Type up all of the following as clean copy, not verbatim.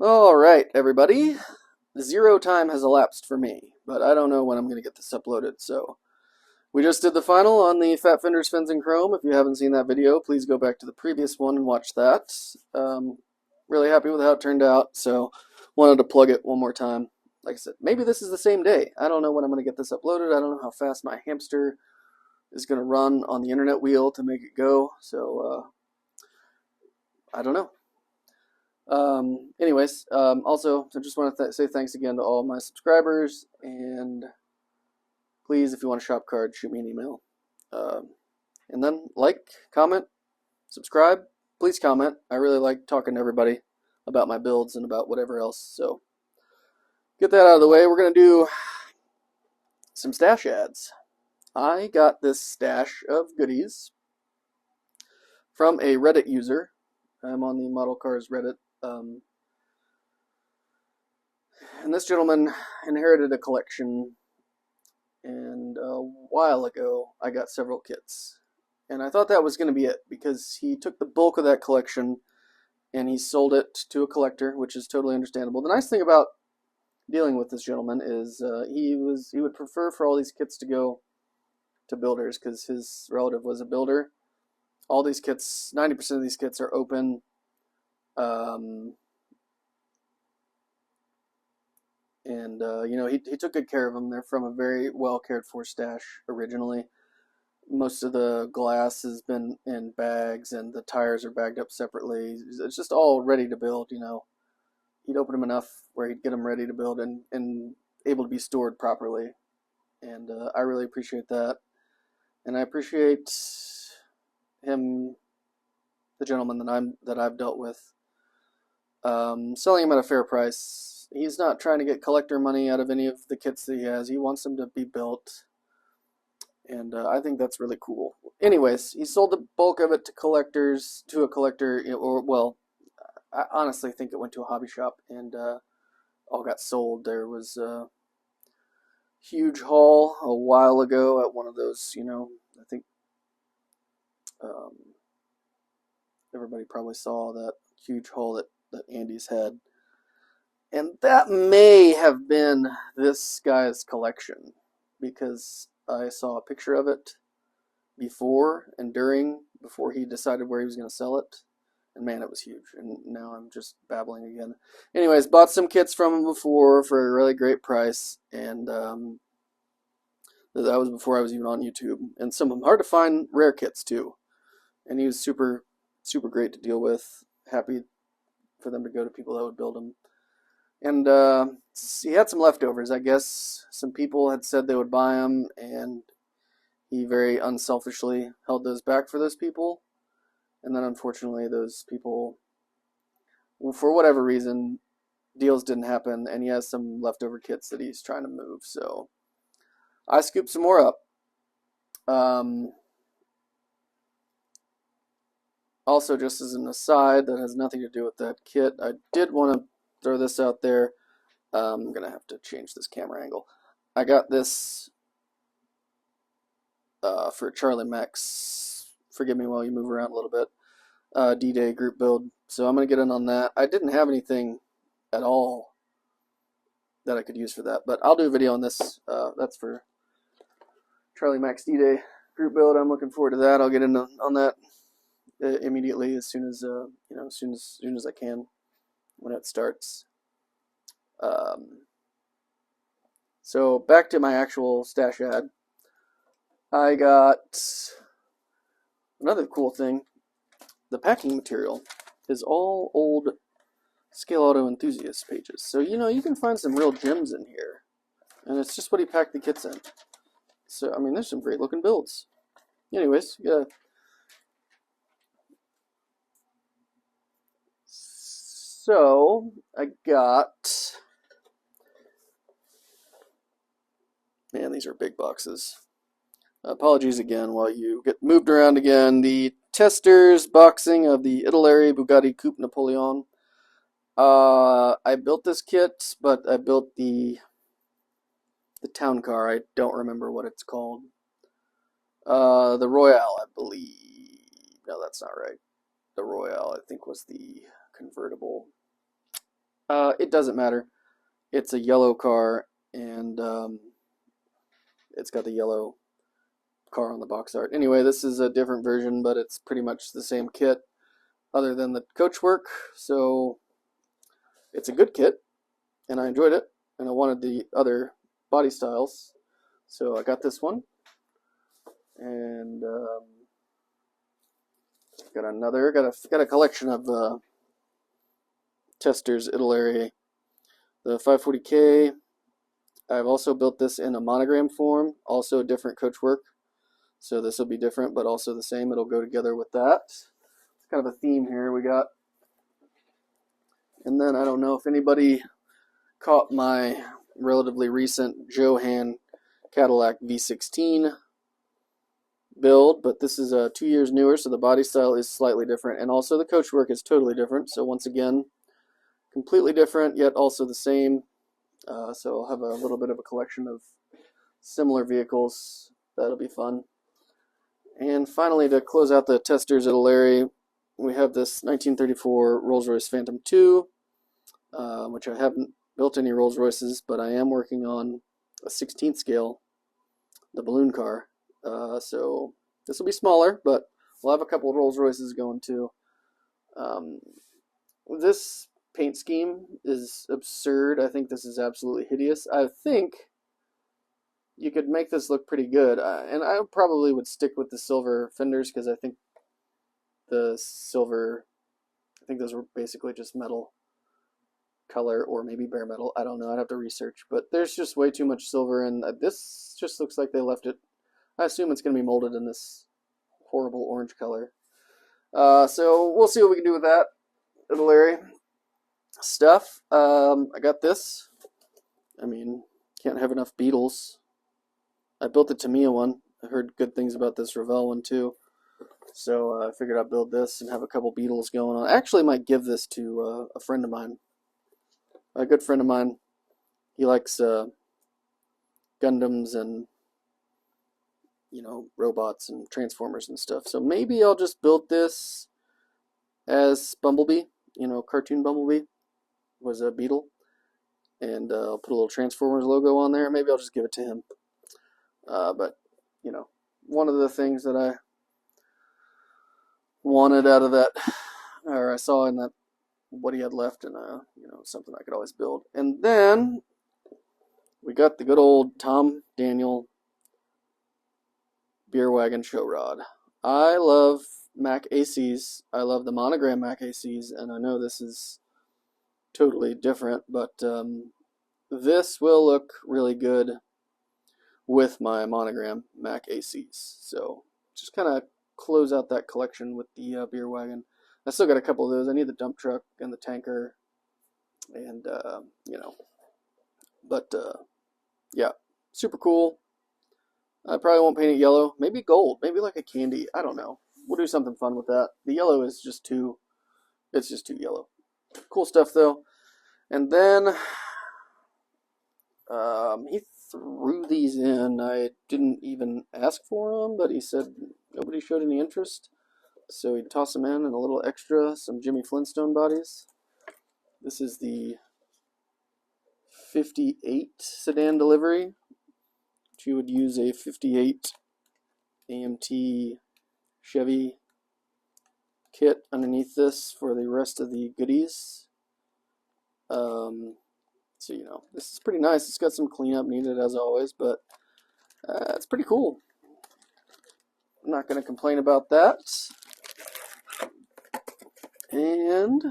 Alright, everybody. Zero time has elapsed for me, but I don't know when I'm going to get this uploaded, so we just did the final on the Fat Fenders Fins and Chrome. If you haven't seen that video, please go back to the previous one and watch that. Really happy with how it turned out, so wanted to plug it one more time. Like I said, maybe this is the same day. I don't know when I'm going to get this uploaded. I don't know how fast my hamster is going to run on the internet wheel to make it go, so I don't know. Also, I just want to say thanks again to all my subscribers, and please, if you want a shop card, shoot me an email. And then like, comment, subscribe. Please comment. I really like talking to everybody about my builds and about whatever else. So get that out of the way. We're going to do some stash ads. I got this stash of goodies from a Reddit user. I'm on the Model Cars Reddit. And this gentleman inherited a collection, and a while ago I got several kits. And I thought that was going to be it, because he took the bulk of that collection and he sold it to a collector, which is totally understandable. The nice thing about dealing with this gentleman is he would prefer for all these kits to go to builders, because his relative was a builder. All these kits, 90% of these kits are open. He took good care of them. They're from a very well cared for stash originally. Most of the glass has been in bags, and the tires are bagged up separately. It's just all ready to build. He'd open them enough where he'd get them ready to build and able to be stored properly. And I really appreciate that. And I appreciate him, the gentleman that I've dealt with, selling him at a fair price. He's not trying to get collector money out of any of the kits that he has. He wants them to be built, and I think that's really cool. Anyways, he sold the bulk of it to a collector, I honestly think it went to a hobby shop, and all got sold. There was a huge haul a while ago at one of those, I think everybody probably saw that huge haul that Andy's had. And that may have been this guy's collection, because I saw a picture of it before he decided where he was going to sell it. And man, it was huge. And now I'm just babbling again. Anyways, bought some kits from him before for a really great price. And that was before I was even on YouTube. And some hard to find rare kits too. And he was super, super great to deal with. Happy for them to go to people that would build them. And he had some leftovers, I guess. Some people had said they would buy them, and he very unselfishly held those back for those people. And then unfortunately, those people, for whatever reason, deals didn't happen, and he has some leftover kits that he's trying to move. So I scooped some more up. Also, just as an aside that has nothing to do with that kit, I did want to throw this out there. I'm going to have to change this camera angle. I got this for Charlie Mach's, forgive me while you move around a little bit, D-Day group build. So I'm going to get in on that. I didn't have anything at all that I could use for that, but I'll do a video on this. That's for Charlie Mach's D-Day group build. I'm looking forward to that. I'll get in on that immediately as soon as as soon as I can when it starts. So back to my actual stash ad. I got another cool thing. The packing material is all old Scale Auto Enthusias pages. So, you can find some real gems in here. And it's just what he packed the kits in. So, I mean, there's some great looking builds. Anyways, yeah. So, I got... Man, these are big boxes. Apologies again while you get moved around again. The testers boxing of the Italy Bugatti Coupe Napoleon. I built this kit, but I built the town car. I don't remember what it's called. The Royale, I believe. No, that's not right. The Royale, I think, was the convertible. It doesn't matter. It's a yellow car, and it's got the yellow car on the box art. Anyway, this is a different version, but it's pretty much the same kit, other than the coachwork. So it's a good kit, and I enjoyed it, and I wanted the other body styles, so I got this one, and got a collection of Testors Italeri. The 540K, I've also built this in a monogram form, also a different coachwork, so this will be different, but also the same. It'll go together with that. It's kind of a theme here we got. And then I don't know if anybody caught my relatively recent Johan Cadillac V16 build, but this is 2 years newer, so the body style is slightly different, and also the coachwork is totally different. So once again, completely different, yet also the same. So I'll have a little bit of a collection of similar vehicles. That'll be fun. And finally, to close out the Testors Italeri, we have this 1934 Rolls-Royce Phantom II, which I haven't built any Rolls-Royces, but I am working on a 16th scale, the balloon car. So this will be smaller, but we'll have a couple of Rolls-Royces going too. This paint scheme is absurd. I think this is absolutely hideous. I think you could make this look pretty good, and I probably would stick with the silver fenders, because I think the silver, I think those were basically just metal color, or maybe bare metal. I don't know. I'd have to research, but there's just way too much silver, and this just looks like they left it. I assume it's going to be molded in this horrible orange color. So we'll see what we can do with that Italeri stuff. I got this. I mean, can't have enough Beetles. I built the Tamiya one. I heard good things about this Revell one too. So I figured I'd build this and have a couple Beetles going on. I actually might give this to a friend of mine. A good friend of mine. He likes Gundams and, you know, robots and Transformers and stuff. So maybe I'll just build this as Bumblebee. You know, cartoon Bumblebee was a Beetle. And I'll put a little Transformers logo on there. Maybe I'll just give it to him. But, you know, one of the things that I wanted out of that, or I saw in that, what he had left, and, you know, something I could always build. And then we got the good old Tom Daniel beer wagon show rod. I love Mach ACs. I love the monogram Mach ACs, and I know this is totally different, but this will look really good with my monogram Mach ACs. So just kind of close out that collection with the beer wagon. I still got a couple of those. I need the dump truck and the tanker, and you know, but yeah, super cool. I probably won't paint it yellow. Maybe gold. Maybe like a candy. I don't know. We'll do something fun with that. The yellow is just too, it's just too yellow. Cool stuff though. And then he threw these in. I didn't even ask for them, but he said nobody showed any interest. So he tossed them in, and a little extra, some Jimmy Flintstone bodies. This is the 58 sedan delivery. You would use a 58 AMT Chevy kit underneath this for the rest of the goodies. So, you know, this is pretty nice. It's got some cleanup needed as always, but it's pretty cool. I'm not going to complain about that. And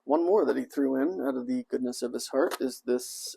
one more that he threw in out of the goodness of his heart is this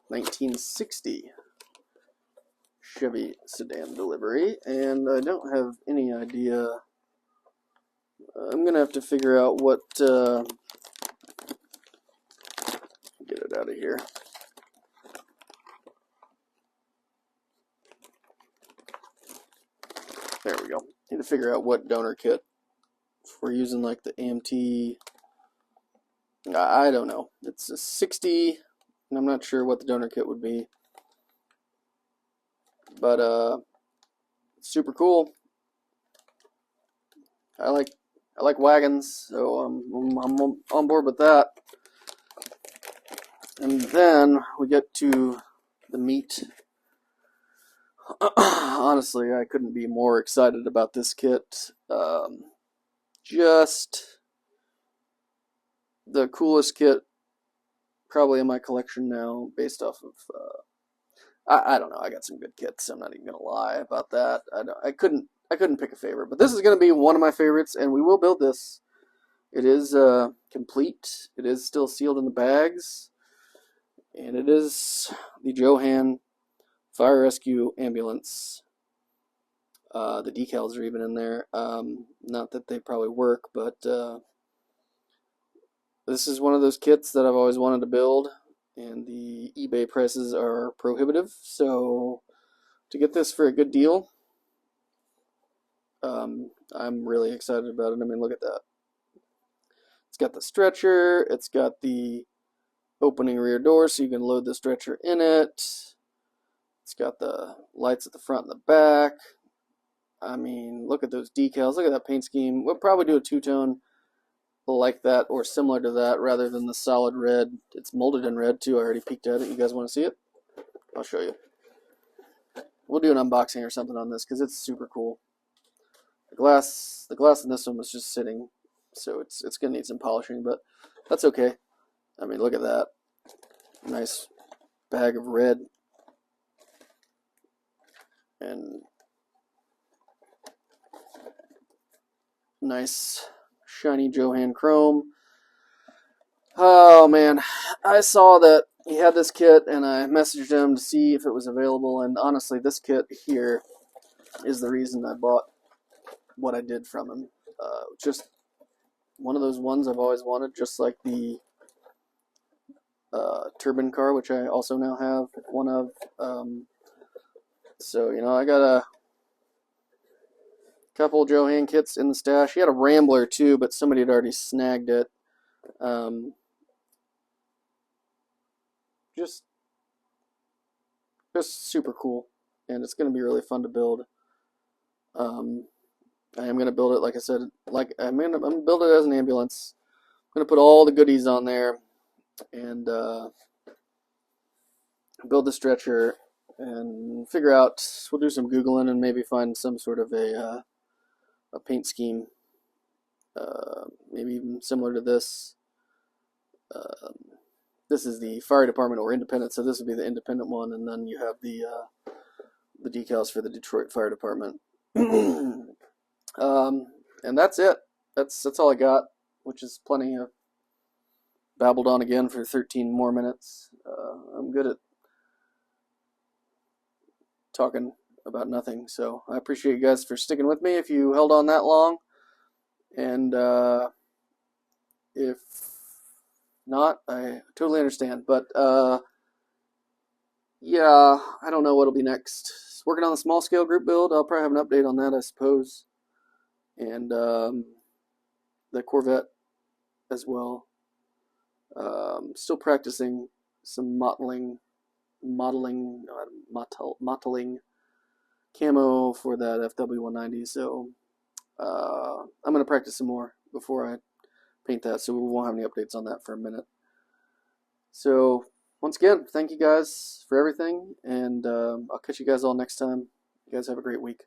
1960 Chevy sedan delivery, and I don't have any idea. I'm gonna have to figure out what get it out of here. There we go. Need to figure out what donor kit. If we're using like the AMT, I don't know. It's a 60, and I'm not sure what the donor kit would be. But super cool. I I like wagons, so I'm on board with that. And then we get to the meat. Honestly, I couldn't be more excited about this kit. Just the coolest kit probably in my collection now, based off of I don't know. I got some good kits. I'm not even gonna lie about that. I couldn't pick a favorite, but this is gonna be one of my favorites, and we will build this. It is complete. It is still sealed in the bags, and it is the Johan Fire Rescue Ambulance. The decals are even in there. Not that they probably work, but this is one of those kits that I've always wanted to build, and the eBay prices are prohibitive. So to get this for a good deal, I'm really excited about it. I mean, look at that. It's got the stretcher. It's got the opening rear door so you can load the stretcher in it. It's got the lights at the front and the back. I mean, look at those decals. Look at that paint scheme. We'll probably do a two-tone like that or similar to that rather than the solid red. It's molded in red too. I already peeked at it. You guys want to see it? I'll show you. We'll do an unboxing or something on this because it's super cool. The glass in this one was just sitting, so it's gonna need some polishing, but that's okay. I mean, look at that. Nice bag of red and nice shiny Johan chrome. Oh man, I saw that he had this kit and I messaged him to see if it was available, and honestly this kit here is the reason I bought what I did from him. Just one of those ones I've always wanted, just like the turbine car, which I also now have one of. So, you know, I got a couple Johan kits in the stash. He had a Rambler too, but somebody had already snagged it. Just super cool, and it's going to be really fun to build. I am going to build it, like I said, I'm going to build it as an ambulance. I'm going to put all the goodies on there and build the stretcher and figure out. We'll do some Googling and maybe find some sort of a paint scheme, maybe even similar to this. This is the fire department or independent, so this would be the independent one, and then you have the decals for the Detroit Fire Department. And that's it. That's all I got, which is plenty. Of babbled on again for 13 more minutes. I'm good at talking about nothing, so I appreciate you guys for sticking with me if you held on that long, and if not, I totally understand, but yeah, I don't know what'll be next. Working on the small scale group build. I'll probably have an update on that, I suppose, and the Corvette as well. Still practicing some mottling camo for that FW190, so I'm going to practice some more before I paint that, so we won't have any updates on that for a minute. So once again, thank you guys for everything, and I'll catch you guys all next time. You guys have a great week.